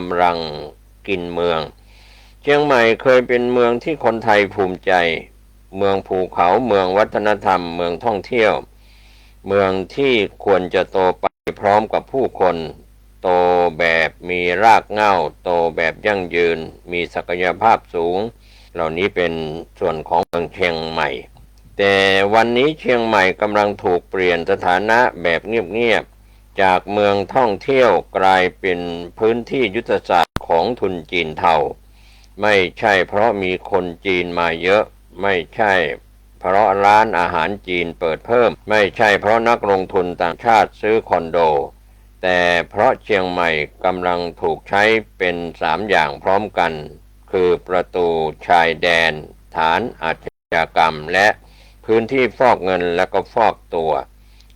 ำลังกินเมืองเชียงใหม่เคยเป็นเมืองที่คนไทยภูมิใจเมืองภูเขาเมืองวัฒนธรรมเมืองท่องเที่ยวเมืองที่ควรจะโตไปพร้อมกับผู้คนโตแบบมีรากเหง้าโตแบบยั่งยืนมีศักยภาพสูงเหล่านี้เป็นส่วนของเมืองเชียงใหม่แต่วันนี้เชียงใหม่กำลังถูกเปลี่ยนสถานะแบบเงียบๆจากเมืองท่องเที่ยวกลายเป็นพื้นที่ยุทธศาสตร์ของทุนจีนเทาไม่ใช่เพราะมีคนจีนมาเยอะไม่ใช่เพราะร้านอาหารจีนเปิดเพิ่มไม่ใช่เพราะนักลงทุนต่างชาติซื้อคอนโดแต่เพราะเชียงใหม่กำลังถูกใช้เป็น3อย่างพร้อมกันคือประตูชายแดนฐานอาชญากรรมและพื้นที่ฟอกเงินและก็ฟอกตัว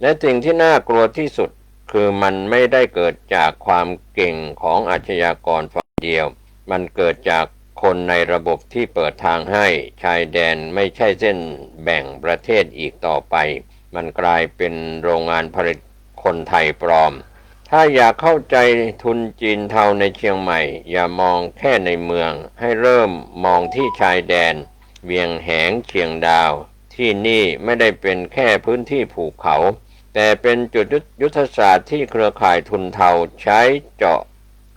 และสิ่งที่น่ากลัวที่สุดคือมันไม่ได้เกิดจากความเก่งของอาชญากรฝ่ายเดียวมันเกิดจากคนในระบบที่เปิดทางให้ชายแดนไม่ใช่เส้นแบ่งประเทศอีกต่อไปมันกลายเป็นโรงงานผลิตคนไทยปลอมถ้าอยากเข้าใจทุนจีนเทาในเชียงใหม่อย่ามองแค่ในเมืองให้เริ่มมองที่ชายแดนเวียงแหงเชียงดาวที่นี่ไม่ได้เป็นแค่พื้นที่ภูเขาแต่เป็นจุดยุทธศาสตร์ที่เครือข่ายทุนเทาใช้เจาะ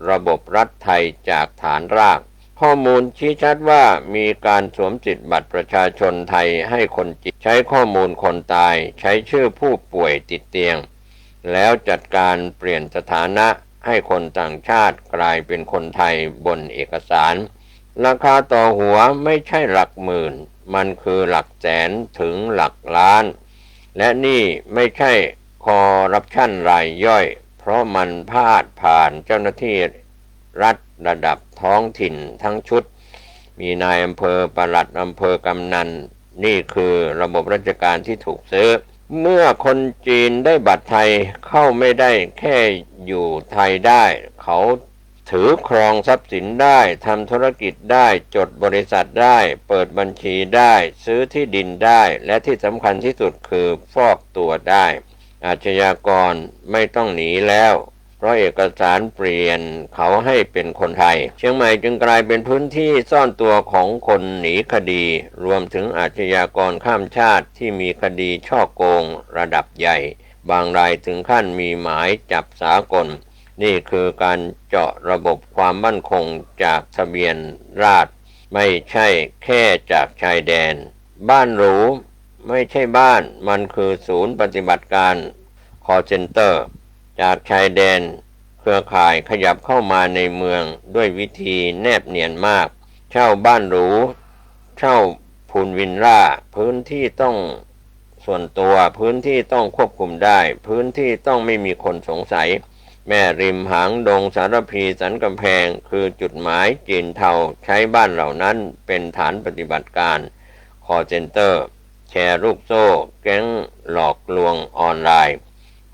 ระบบรัฐไทยจากฐานรากข้อมูลชี้ชัดว่ามีการสวมสิทธิบัตรประชาชนไทยให้คนจีนใช้ข้อมูลคนตายใช้ชื่อผู้ป่วยติดเตียงแล้วจัดการเปลี่ยนสถานะให้คนต่างชาติกลายเป็นคนไทยบนเอกสารราคาต่อหัวไม่ใช่หลักหมื่นมันคือหลักแสนถึงหลักล้านและนี่ไม่ใช่คอร์รัปชันรายย่อยเพราะมันพาดผ่านเจ้าหน้าที่รัฐระดับท้องถิ่นทั้งชุดมีนายอำเภอปลัดอำเภอกำนันนี่คือระบบราชการที่ถูกซื้อเมื่อคนจีนได้บัตรไทยเข้าไม่ได้แค่อยู่ไทยได้เขาถือครองทรัพย์สินได้ทำธุรกิจได้จดบริษัทได้เปิดบัญชีได้ซื้อที่ดินได้และที่สำคัญที่สุดคือฟอกตัวได้อาชญากรไม่ต้องหนีแล้วเพราะเอกสารเปลี่ยนเขาให้เป็นคนไทยเชียงใหม่จึงกลายเป็นพื้นที่ซ่อนตัวของคนหนีคดีรวมถึงอาชญากรข้ามชาติที่มีคดีฉ้อโกงระดับใหญ่บางรายถึงขั้นมีหมายจับสากลนี่คือการเจาะระบบความมั่นคงจากทะเบียนราษฎร์ไม่ใช่แค่จากชายแดนบ้านหรูไม่ใช่บ้านมันคือศูนย์ปฏิบัติการ call center จากชายแดนเครือข่ายขยับเข้ามาในเมืองด้วยวิธีแนบเนียนมากเช่าบ้านหรูเช่าพูลวิลล่าพื้นที่ต้องส่วนตัวพื้นที่ต้องควบคุมได้พื้นที่ต้องไม่มีคนสงสัยแม่ริมหางดงสารพีสันกำแพงคือจุดหมายจีนเทาใช้บ้านเหล่านั้นเป็นฐานปฏิบัติการ call center แชร์ลูกโซ่แก๊งหลอกลวงออนไลน์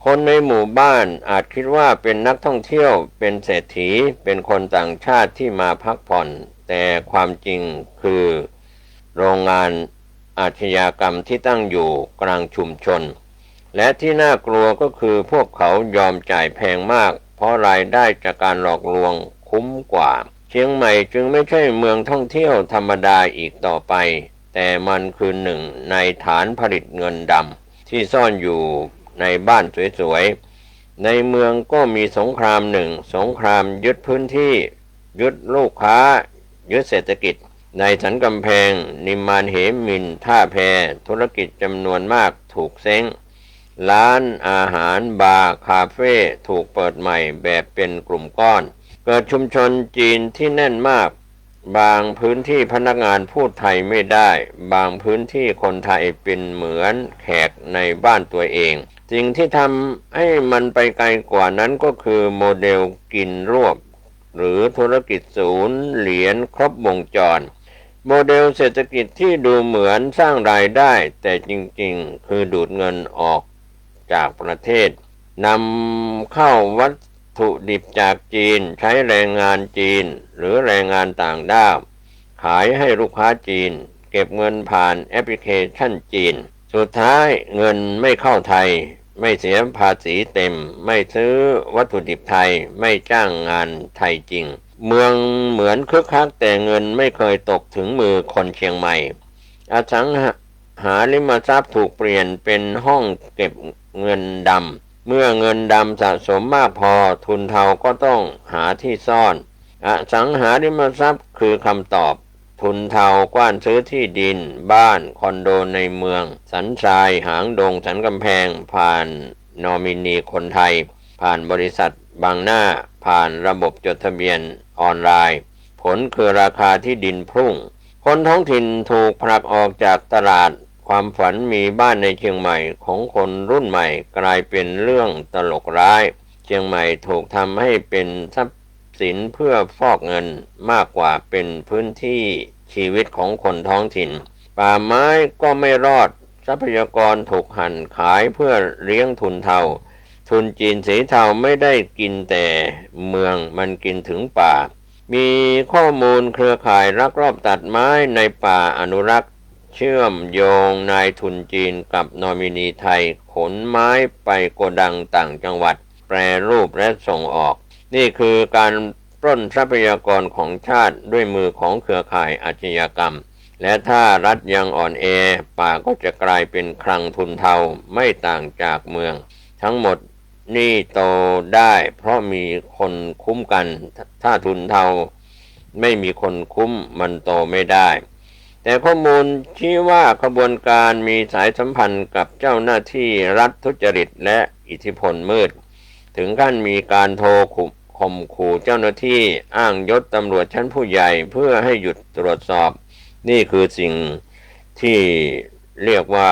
คนในหมู่บ้านอาจคิดว่าเป็นนักท่องเที่ยวเป็นเศรษฐีเป็นคนต่างชาติที่มาพักผ่อนแต่ความจริงคือโรงงานอาชญากรรมที่ตั้งอยู่กลางชุมชนและที่น่ากลัวก็คือพวกเขายอมจ่ายแพงมากเพราะรายได้จากการหลอกลวงคุ้มกว่าเชียงใหม่จึงไม่ใช่เมืองท่องเที่ยวธรรมดาอีกต่อไปแต่มันคือหนึ่งในฐานผลิตเงินดำที่ซ่อนอยู่ในบ้านสวยๆในเมืองก็มีสงครามหนึ่งสงครามยึดพื้นที่ยึดลูกค้ายึดเศรษฐกิจในสันกำแพงนิมมานเหมินท่าแพธุรกิจจำนวนมากถูกเซ้งร้านอาหารบาร์คาเฟ่ถูกเปิดใหม่แบบเป็นกลุ่มก้อนเกิดชุมชนจีนที่แน่นมากบางพื้นที่พนักงานพูดไทยไม่ได้บางพื้นที่คนไทยเป็นเหมือนแขกในบ้านตัวเองสิ่งที่ทำให้มันไปไกลกว่านั้นก็คือโมเดลกินรวบหรือธุรกิจศูนย์เหรียญครบวงจรโมเดลเศรษฐกิจที่ดูเหมือนสร้างรายได้แต่จริงๆคือดูดเงินออกจากประเทศนำเข้าวัตถุดิบจากจีนใช้แรงงานจีนหรือแรงงานต่างด้าวขายให้ลูกค้าจีนเก็บเงินผ่านแอปพลิเคชันจีนสุดท้ายเงินไม่เข้าไทย ไม่เสียภาษีเต็มไม่ซื้อวัตถุดิบไทยไม่จ้างงานไทยจริงเมืองเหมือนคึกคักแต่เงินไม่เคยตกถึงมือคนเชียงใหม่อสังหาริมทรัพย์ถูกเปลี่ยนเป็นห้องเก็บเงินดำเมื่อเงินดำสะสมมากพอทุนเทาก็ต้องหาที่ซ่อนอสังหาริมทรัพย์คือคำตอบทุนเทากว้านซื้อที่ดินบ้านคอนโดในเมืองสันทรายหางดงสันกำแพงผ่านนอมินีคนไทยผ่านบริษัทบางหน้าผ่านระบบจดทะเบียนออนไลน์ผลคือราคาที่ดินพุ่งคนท้องถิ่นถูกผลักออกจากตลาดความฝันมีบ้านในเชียงใหม่ของคนรุ่นใหม่กลายเป็นเรื่องตลกร้ายเชียงใหม่ถูกทำให้เป็นทรัพย์สินเพื่อฟอกเงินมากกว่าเป็นพื้นที่ชีวิตของคนท้องถิ่นป่าไม้ก็ไม่รอดทรัพยากรถูกหั่นขายเพื่อเลี้ยงทุนเทาทุนจีนสีเทาไม่ได้กินแต่เมืองมันกินถึงป่ามีข้อมูลเครือข่ายลักลอบตัดไม้ในป่าอนุรักษ์เชื่อมโยงนายทุนจีนกับนอมินีไทยขนไม้ไปโกดังต่างจังหวัดแปรรูปและส่งออกนี่คือการปล้นทรัพยากรของชาติด้วยมือของเครือข่ายอาชญากรรมและถ้ารัฐยังอ่อนแอป่าก็จะกลายเป็นคลังทุนเทาไม่ต่างจากเมืองทั้งหมดนี่โตได้เพราะมีคนคุ้มกันถ้าทุนเทาไม่มีคนคุ้มมันโตไม่ได้แต่ข้อมูลชี้ว่าขบวนการมีสายสัมพันธ์กับเจ้าหน้าที่รัฐทุจริตและอิทธิพลมืดถึงขั้นมีการโทรข่มขู่เจ้าหน้าที่อ้างยศตำรวจชั้นผู้ใหญ่เพื่อให้หยุดตรวจสอบนี่คือสิ่งที่เรียกว่า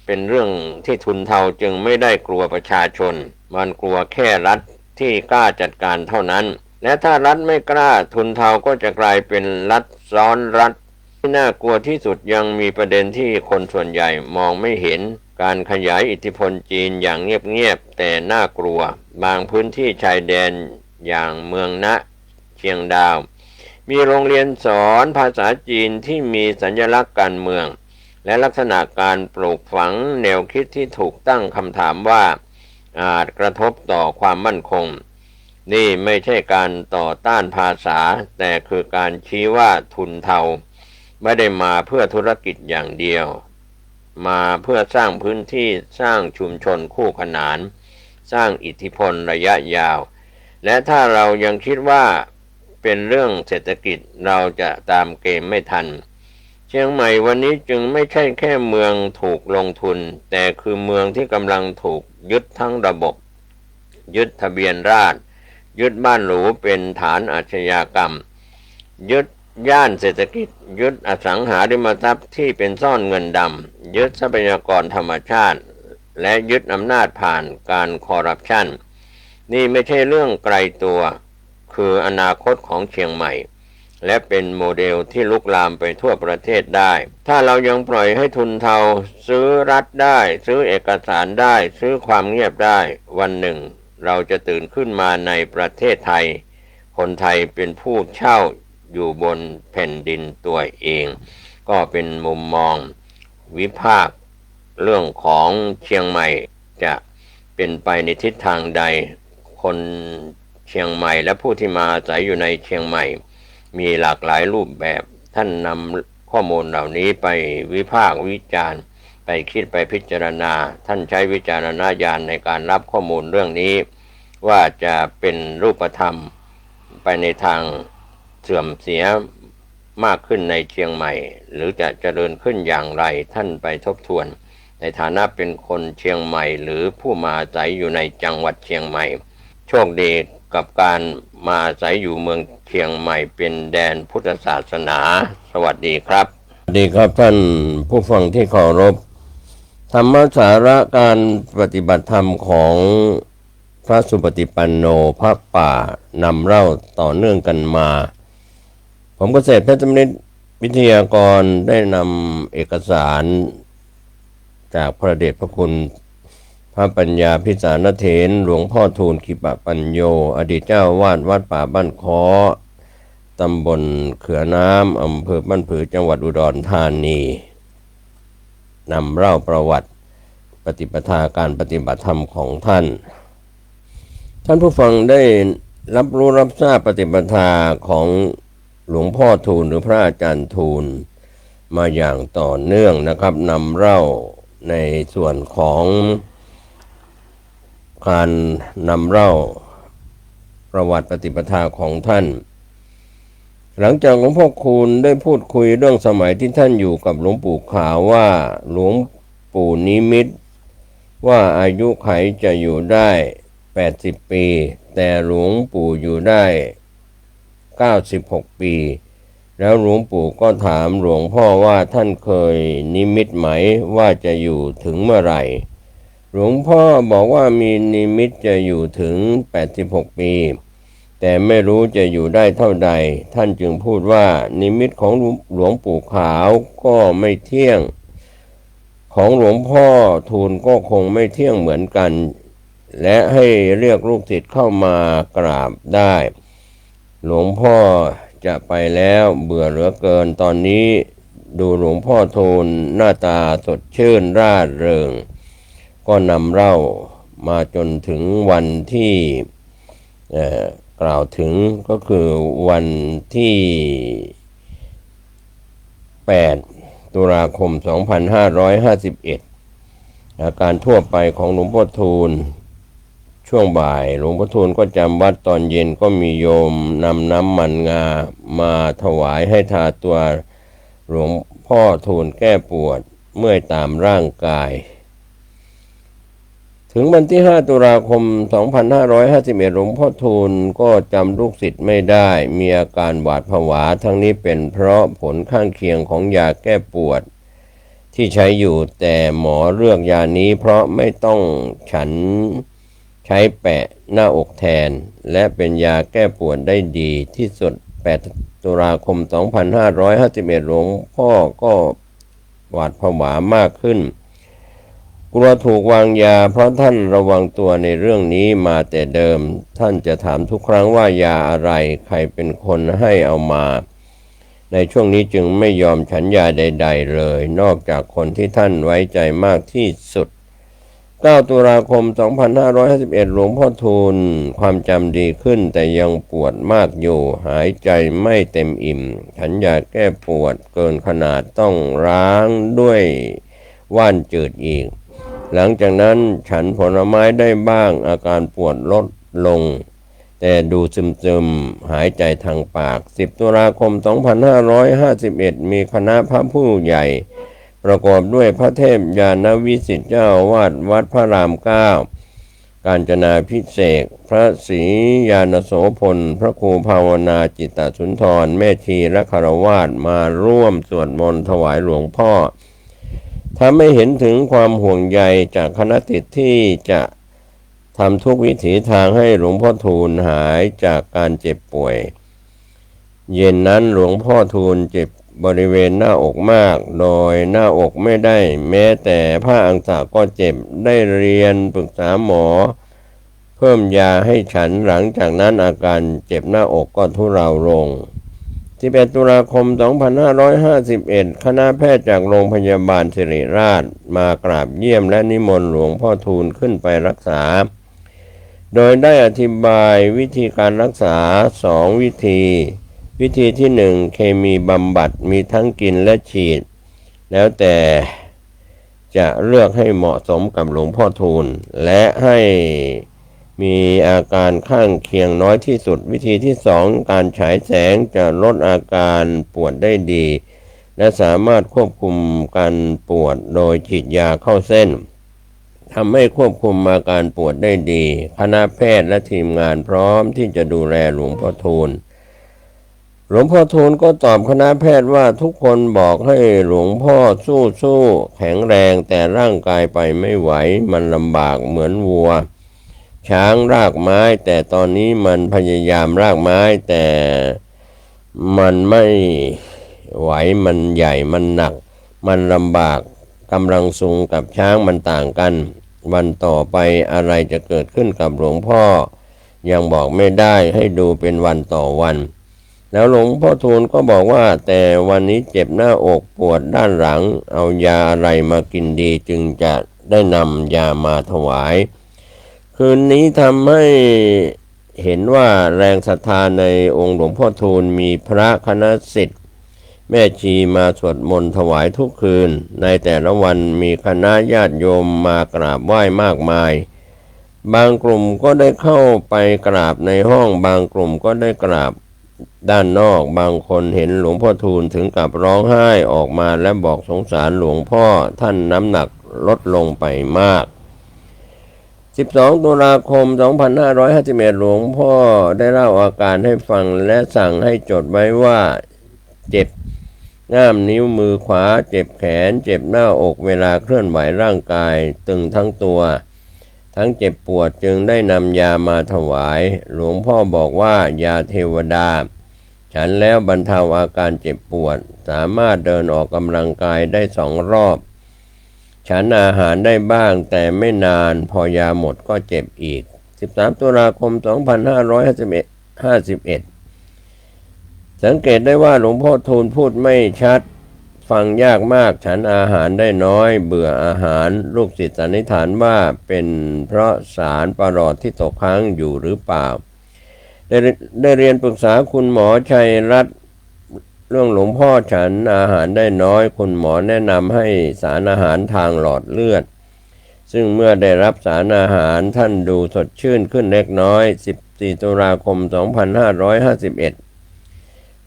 เป็นเรื่องที่ทุนเทาจึงไม่ได้กลัวประชาชนมันกลัวแค่รัฐที่กล้าจัดการเท่านั้นและถ้ารัฐไม่กล้าทุนเทาก็จะกลายเป็นรัฐซ้อนรัฐที่น่ากลัวที่สุดยังมีประเด็นที่คนส่วนใหญ่มองไม่เห็นการขยายอิทธิพลจีนอย่างเงียบๆแต่น่ากลัวบางพื้นที่ชายแดนอย่างเมืองนะเชียงดาวมีโรงเรียนสอนภาษาจีนที่มีสัญลักษณ์การเมืองและลักษณะการปลูกฝังแนวคิดที่ถูกตั้งคำถามว่าอาจกระทบต่อความมั่นคงนี่ไม่ใช่การต่อต้านภาษาแต่คือการชี้ว่าทุนเทาไม่ได้มาเพื่อธุรกิจอย่างเดียวมาเพื่อสร้างพื้นที่สร้างชุมชนคู่ขนานสร้างอิทธิพลระยะยาวและถ้าเรายังคิดว่าเป็นเรื่องเศรษฐกิจเราจะตามเกมไม่ทันเชียงใหม่วันนี้จึงไม่ใช่แค่เมืองถูกลงทุนแต่คือเมืองที่กำลังถูกยึดทั้งระบบยึดทะเบียนราษฎร์ยึดบ้านหรูเป็นฐานอาชญากรรมยึดย่านเศรษฐกิจยึดอสังหาริมทรัพย์ที่เป็นซ่อนเงินดำยึดทรัพยากรธรรมชาติและยึดอำนาจผ่านการคอร์รัปชันนี่ไม่ใช่เรื่องไกลตัวคืออนาคตของเชียงใหม่และเป็นโมเดลที่ลุกลามไปทั่วประเทศได้ถ้าเรายังปล่อยให้ทุนเทาซื้อรัฐได้ซื้อเอกสารได้ซื้อความเงียบได้วันหนึ่งเราจะตื่นขึ้นมาในประเทศไทยคนไทยเป็นผู้เช่าอยู่บนแผ่นดินตัวเองก็เป็นมุมมองวิพากษ์เรื่องของเชียงใหม่จะเป็นไปในทิศทางใดคนเชียงใหม่และผู้ที่มาอาศัยอยู่ในเชียงใหม่มีหลากหลายรูปแบบท่านนำข้อมูลเหล่านี้ไปวิพากษ์วิจารณ์ไปคิดไปพิจารณาท่านใช้วิจารณญาณในการรับข้อมูลเรื่องนี้ว่าจะเป็นรูปธรรมไปในทางเสื่อมเสียมากขึ้นในเชียงใหม่หรือจะเจริญขึ้นอย่างไรท่านไปทบทวนในฐานะเป็นคนเชียงใหม่หรือผู้มาอาศัยอยู่ในจังหวัดเชียงใหม่โชคดีกับการมาอาศัยอยู่เมืองเชียงใหม่เป็นแดนพุทธศาสนาสวัสดีครับสวัสดีครับท่านผู้ฟังที่เคารพธรรมสาระการปฏิบัติธรรมของพระสุปฏิปันโนพระป่านำเล่าต่อเนื่องกันมาผมเกษตรเพชรนิตวิทยากรได้นำเอกสารจากพระเดชพระคุณพระปัญญาพิสารเถรหลวงพ่อทูลขิปะปัญโยอดีตเจ้าวาดวัดป่าบ้านค้อตำบลเขือน้ำอำเภอบ้านผือจังหวัดอุดรธานีนำเล่าประวัติ ปฏิปทาการปฏิบัติธรรมของท่านผู้ฟังได้รับรู้รับทราบปฏิปทาของหลวงพ่อทูลหรือพระอาจารย์ทูลมาอย่างต่อเนื่องนะครับนำเล่าในส่วนของการนำเล่าประวัติปฏิปทาของท่านหลังจากหลวงพ่อคูณได้พูดคุยเรื่องสมัยที่ท่านอยู่กับหลวงปู่ขาวว่าหลวงปู่นิมิตว่าอายุไขจะอยู่ได้80 ปีแต่หลวงปู่อยู่ได้96 ปีแล้วหลวงปู่ก็ถามหลวงพ่อว่าท่านเคยนิมิตไหมว่าจะอยู่ถึงเมื่อไหร่หลวงพ่อบอกว่ามีนิมิตจะอยู่ถึง86 ปีแต่ไม่รู้จะอยู่ได้เท่าใดท่านจึงพูดว่านิมิตของหลวงปู่ขาวก็ไม่เที่ยงของหลวงพ่อทูลก็คงไม่เที่ยงเหมือนกันและให้เรียกลูกศิษย์เข้ามากราบได้หลวงพ่อจะไปแล้วเบื่อเหลือเกินตอนนี้ดูหลวงพ่อทูลหน้าตาสดชื่นร่าเริงก็นำเล่ามาจนถึงวันที่กล่าวถึงก็คือวันที่8 ตุลาคม 2551อาการทั่วไปของหลวงพ่อทูลช่วงบ่ายหลวงพ่อทูลก็จำวัดตอนเย็นก็มีโยมนำน้ำมันงามาถวายให้ทาตัวหลวงพ่อทูลแก้ปวดเมื่อยตามร่างกายถึงวันที่5 ตุลาคม 2551หลวงพ่อทูลก็จำลูกศิษย์ไม่ได้มีอาการหวาดผวาทั้งนี้เป็นเพราะผลข้างเคียงของยาแก้ปวดที่ใช้อยู่แต่หมอเลือกยานี้เพราะไม่ต้องฉันใช้แปะหน้าอกแทนและเป็นยาแก้ปวดได้ดีที่สุด8 ตุลาคม 2551หลวงพ่อก็หวาดผวามากขึ้นกลัวถูกวางยาเพราะท่านระวังตัวในเรื่องนี้มาแต่เดิมท่านจะถามทุกครั้งว่ายาอะไรใครเป็นคนให้เอามาในช่วงนี้จึงไม่ยอมฉันยาใดๆเลยนอกจากคนที่ท่านไว้ใจมากที่สุด9 ตุลาคม 2551หลวงพ่อทูลความจำดีขึ้นแต่ยังปวดมากอยู่หายใจไม่เต็มอิ่มฉันยาแก้ปวดเกินขนาดต้องล้างด้วยว่านจืดอีกหลังจากนั้นฉันผลไม้ได้บ้างอาการปวดลดลงแต่ดูซึมๆหายใจทางปาก10 ตุลาคม 2551มีคณะพระผู้ใหญ่ประกอบด้วยพระเทพญาณวิสิทธิเจ้าอาวาสวัดพระราม 9กาญจนาภิเษกพระศรีญาณโสพลพระครูภาวนาจิตตสุนทรแม่ชีและฆราวาสมาร่วมสวดมนต์ถวายหลวงพ่อทำให้เห็นถึงความห่วงใยจากคณะศิษย์ที่จะทำทุกวิถีทางให้หลวงพ่อทูลหายจากการเจ็บป่วยเย็นนั้นหลวงพ่อทูลเจ็บบริเวณหน้าอกมากโดยหน้าอกไม่ได้แม้แต่ผ้าอังสะก็เจ็บได้เรียนปรึกษาหมอเพิ่มยาให้ฉันหลังจากนั้นอาการเจ็บหน้าอกก็ทุเลาลง11 ตุลาคม 2551คณะแพทย์จากโรงพยาบาลศิริราชมากราบเยี่ยมและนิมนต์หลวงพ่อทูลขึ้นไปรักษาโดยได้อธิบายวิธีการรักษา2 วิธีที่1เคมีบำบัดมีทั้งกินและฉีดแล้วแต่จะเลือกให้เหมาะสมกับหลวงพ่อทูลและให้มีอาการข้างเคียงน้อยที่สุดวิธีที่2การฉายแสงจะลดอาการปวดได้ดีและสามารถควบคุมการปวดโดยฉีดยาเข้าเส้นทำให้ควบคุมอาการปวดได้ดีคณะแพทย์และทีมงานพร้อมที่จะดูแลหลวงพ่อทูลหลวงพ่อทูลก็ตอบคณะแพทย์ว่าทุกคนบอกให้หลวงพ่อสู้แข็งแรงแต่ร่างกายไปไม่ไหวมันลำบากเหมือนวัวช้างรากไม้แต่ตอนนี้มันพยายามรากไม้แต่มันไม่ไหวมันใหญ่มันหนักมันลำบากกำลังสูงกับช้างมันต่างกันวันต่อไปอะไรจะเกิดขึ้นกับหลวงพ่อยังบอกไม่ได้ให้ดูเป็นวันต่อวันแล้วหลวงพ่อทูลก็บอกว่าแต่วันนี้เจ็บหน้าอกปวดด้านหลังเอายาอะไรมากินดีจึงจะ ได้นำยามาถวายคืนนี้ทำให้เห็นว่าแรงศรัทธาในองค์หลวงพ่อทูลมีพระคณะศิษย์แม่ชีมาสวดมนต์ถวายทุกคืนในแต่ละวันมีคณะญาติโยมมากราบไหว้มากมายบางกลุ่มก็ได้เข้าไปกราบในห้องบางกลุ่มก็ได้กราบด้านนอกบางคนเห็นหลวงพ่อทูลถึงกับร้องไห้ออกมาและบอกสงสารหลวงพ่อท่านน้ำหนักลดลงไปมาก12 ตุลาคม 2551หลวงพ่อได้เล่าอาการให้ฟังและสั่งให้จดไว้ว่าเจ็บง่ามนิ้วมือขวาเจ็บแขนเจ็บหน้าอกเวลาเคลื่อนไหวร่างกายตึงทั้งตัวทั้งเจ็บปวดจึงได้นำยามาถวายหลวงพ่อบอกว่ายาเทวดาฉันแล้วบรรเทาอาการเจ็บปวดสามารถเดินออกกำลังกายได้2 รอบฉันอาหารได้บ้างแต่ไม่นานพอยาหมดก็เจ็บอีก13 ตุลาคม 2551สังเกตได้ว่าหลวงพ่อทูลพูดไม่ชัดฟังยากมากฉันอาหารได้น้อยเบื่ออาหารลูกศิษย์สันนิษฐานว่าเป็นเพราะสารประหลอดที่ตกค้างอยู่หรือเปล่าได้เรียนปรึกษาคุณหมอชัยรัตน์เรื่องหลวงพ่อฉันอาหารได้น้อยคุณหมอแนะนำให้สารอาหารทางหลอดเลือดซึ่งเมื่อได้รับสารอาหารท่านดูสดชื่นขึ้นเล็กน้อย14 ตุลาคม 2551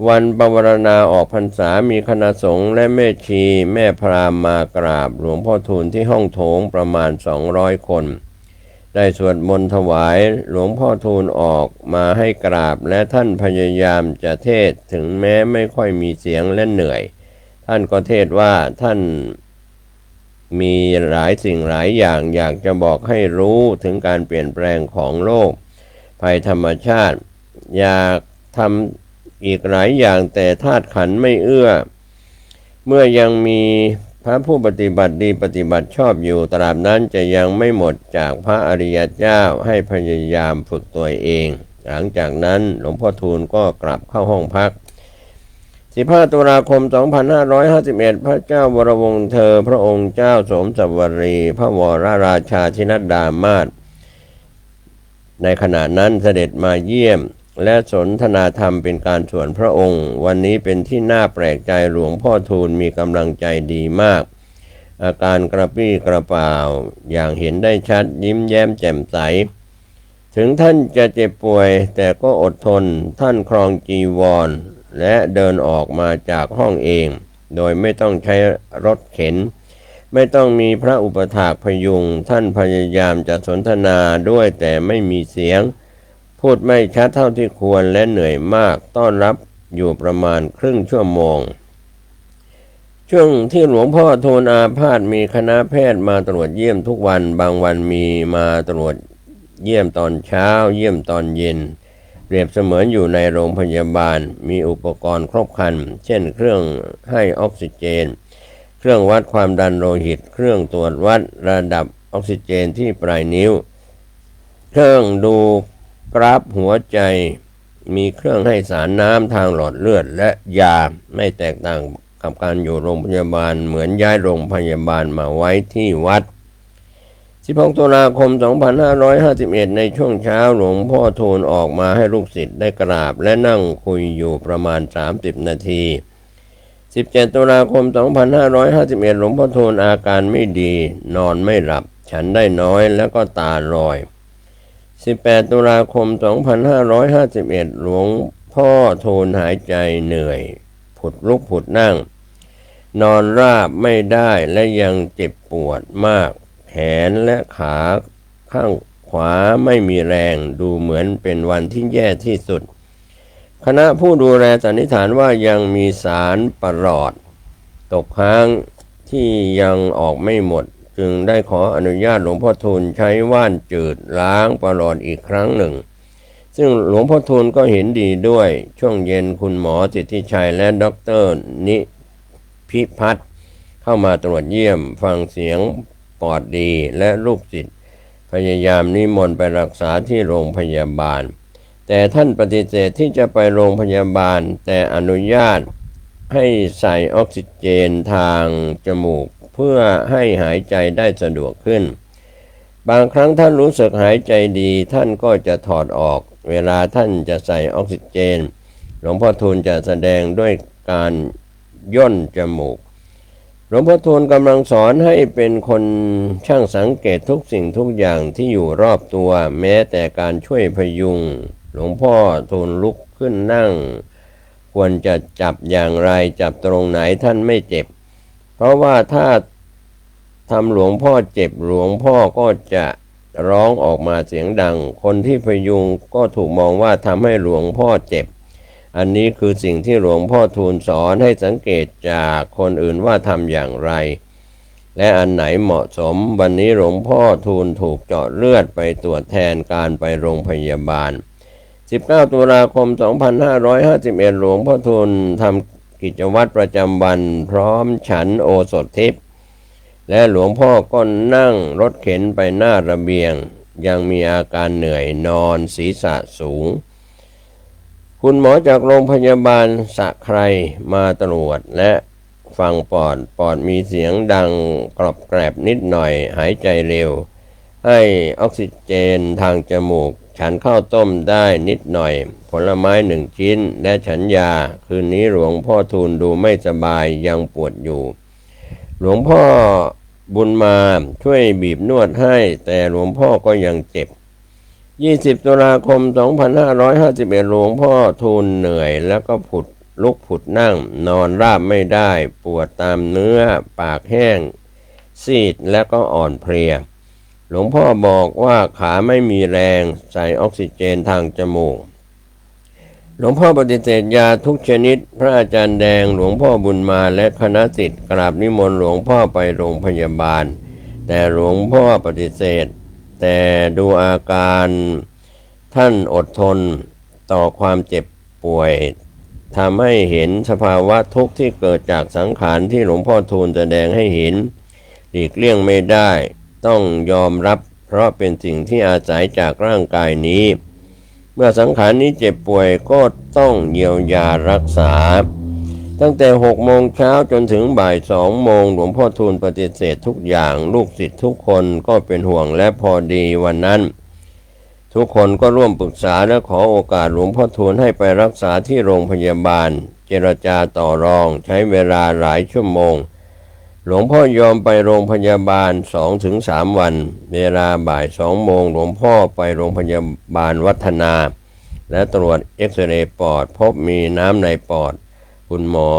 วันปวารณาออกพรรษามีคณะสงฆ์และแม่ชีแม่พราหมณ์มากราบหลวงพ่อทูลที่ห้องโถงประมาณ200 คนได้สวดมนต์ถวายหลวงพ่อทูลออกมาให้กราบและท่านพยายามจะเทศถึงแม้ไม่ค่อยมีเสียงและเหนื่อยท่านก็เทศว่าท่านมีหลายสิ่งหลายอย่างอยากจะบอกให้รู้ถึงการเปลี่ยนแปลงของโลกภัยธรรมชาติอยากทำอีกหลายอย่างแต่ธาตุขันธ์ไม่เอื้อเมื่อยังมีพระผู้ปฏิบัติดีปฏิบัติชอบอยู่ตราบนั้นจะยังไม่หมดจากพระอริยเจ้าให้พยายามฝึกตัวเองหลังจากนั้นหลวงพ่อทูลก็กลับเข้าห้องพัก15 ตุลาคม 2551พระเจ้าวรวงศ์เธอพระองค์เจ้าสมสวรีพระวรราชาธินัดดามาศในขณะนั้นเสด็จมาเยี่ยมและสนทนาธรรมเป็นการส่วนพระองค์วันนี้เป็นที่น่าแปลกใจหลวงพ่อทูลมีกำลังใจดีมากอาการกระปรี้กระเปร่าอย่างเห็นได้ชัดยิ้มแย้มแจ่มใสถึงท่านจะเจ็บป่วยแต่ก็อดทนท่านครองจีวรและเดินออกมาจากห้องเองโดยไม่ต้องใช้รถเข็นไม่ต้องมีพระอุปถากพยุงท่านพยายามจะสนทนาด้วยแต่ไม่มีเสียงพูดไม่ชัดเท่าที่ควรและเหนื่อยมากต้อนรับอยู่ประมาณครึ่งชั่วโมงช่วงที่หลวงพ่อทูลอาพาธมีคณะแพทย์มาตรวจเยี่ยมทุกวันบางวันมีมาตรวจเยี่ยมตอนเช้าเยี่ยมตอนเย็นเปรียบเสมือนอยู่ในโรงพยาบาลมีอุปกรณ์ครบครันเช่นเครื่องให้ออกซิเจนเครื่องวัดความดันโลหิตเครื่องตรวจวัดระดับออกซิเจนที่ปลายนิ้วเครื่องดูกราฟหัวใจมีเครื่องให้สารน้ำทางหลอดเลือดและยาไม่แตกต่างกับการอยู่โรงพยาบาลเหมือนย้ายโรงพยาบาลมาไว้ที่วัด16 ตุลาคม 2551ในช่วงเช้าหลวงพ่อทูลออกมาให้ลูกศิษย์ได้กราบและนั่งคุยอยู่ประมาณ30 นาที17 ตุลาคม 2551หลวงพ่อทูลอาการไม่ดีนอนไม่หลับฉันได้น้อยแล้วก็ตาลอย18 ตุลาคม 2551หลวงพ่อทูลหายใจเหนื่อยผุดลุกผุดนั่งนอนราบไม่ได้และยังเจ็บปวดมากแขนและขาข้างขวาไม่มีแรงดูเหมือนเป็นวันที่แย่ที่สุดคณะผู้ดูแลสันนิษฐานว่ายังมีสารประหลอดตกค้างที่ยังออกไม่หมดจึงได้ขออนุญาตหลวงพ่อทูลใช้ว่านจืดล้างประหลอดอีกครั้งหนึ่งซึ่งหลวงพ่อทูลก็เห็นดีด้วยช่วงเย็นคุณหมอสิทธิชัยและดร.นิพิพัฒน์เข้ามาตรวจเยี่ยมฟังเสียงปอดดีและลูกศิษย์พยายามนิมนต์ไปรักษาที่โรงพยาบาลแต่ท่านปฏิเสธที่จะไปโรงพยาบาลแต่อนุญาตให้ใส่ออกซิเจนทางจมูก เพื่อให้หายใจได้สะดวกขึ้นบางครั้งท่านรู้สึกหายใจดีท่านก็จะถอดออกเวลาท่านจะใส่ออกซิเจนหลวงพ่อทูลจะแสดงด้วยการย่นจมูกหลวงพ่อทูลกำลังสอนให้เป็นคนช่างสังเกตทุกสิ่งทุกอย่างที่อยู่รอบตัวแม้แต่การช่วยพยุงหลวงพ่อทูลลุกขึ้นนั่งควรจะจับอย่างไรจับตรงไหนท่านไม่เจ็บเพราะว่าถ้าทำหลวงพ่อเจ็บหลวงพ่อก็จะร้องออกมาเสียงดังคนที่พยุงก็ถูกมองว่าทำให้หลวงพ่อเจ็บอันนี้คือสิ่งที่หลวงพ่อทูลสอนให้สังเกตจากคนอื่นว่าทำอย่างไรและอันไหนเหมาะสมวันนี้หลวงพ่อทูลถูกเจาะเลือดไปตรวจแทนการไปโรงพยาบาล19 ตุลาคม 2551หลวงพ่อทูลทำกิจวัตรประจำวันพร้อมฉันโอสถทิพย์และหลวงพ่อก็นั่งรถเข็นไปหน้าระเบียงยังมีอาการเหนื่อยนอนศีรษะสูงคุณหมอจากโรงพยาบาลสระไครมาตรวจและฟังปอดมีเสียงดังกรอบแกรบนิดหน่อยหายใจเร็วให้ออกซิเจนทางจมูกฉันข้าวต้มได้นิดหน่อยผลไม้1 ชิ้นและฉันยาคืนนี้หลวงพ่อทูลดูไม่สบายยังปวดอยู่หลวงพ่อบุญมาช่วยบีบนวดให้แต่หลวงพ่อก็ยังเจ็บ20 ตุลาคม 2551หลวงพ่อทูลเหนื่อยแล้วก็ลุกผุดนั่งนอนราบไม่ได้ปวดตามเนื้อปากแห้งซีดและก็อ่อนเพลียหลวงพ่อบอกว่าขาไม่มีแรงใส่ออกซิเจนทางจมูกหลวงพ่อปฏิเสธยาทุกชนิดพระอาจารย์แดงหลวงพ่อบุญมาและคณะศิษย์กราบนิมนต์หลวงพ่อไปโรงพยาบาลแต่หลวงพ่อปฏิเสธแต่ดูอาการท่านอดทนต่อความเจ็บป่วยทำให้เห็นสภาวะทุกข์ที่เกิดจากสังขารที่หลวงพ่อทูลแสดงให้เห็นหลีกเลี่ยงไม่ได้ต้องยอมรับเพราะเป็นสิ่งที่อาศัยจากร่างกายนี้เมื่อสังขารนี้เจ็บป่วยก็ต้องเยียวยารักษาตั้งแต่6 โมงเช้าจนถึงบ่าย 2 โมงหลวงพ่อทูลปฏิเสธทุกอย่างลูกศิษย์ทุกคนก็เป็นห่วงและพอดีวันนั้นทุกคนก็ร่วมปรึกษาและขอโอกาสหลวงพ่อทูลให้ไปรักษาที่โรงพยาบาลเจรจาต่อรองใช้เวลาหลายชั่วโมงหลวงพ่อยอมไปโรงพยาบาล 2-3 วันเวลาบ่าย 2 โมงหลวงพ่อไปโรงพยาบาลวัฒนาและตรวจเอ็กซเรย์ปอดพบมีน้ำในปอดคุณหมอ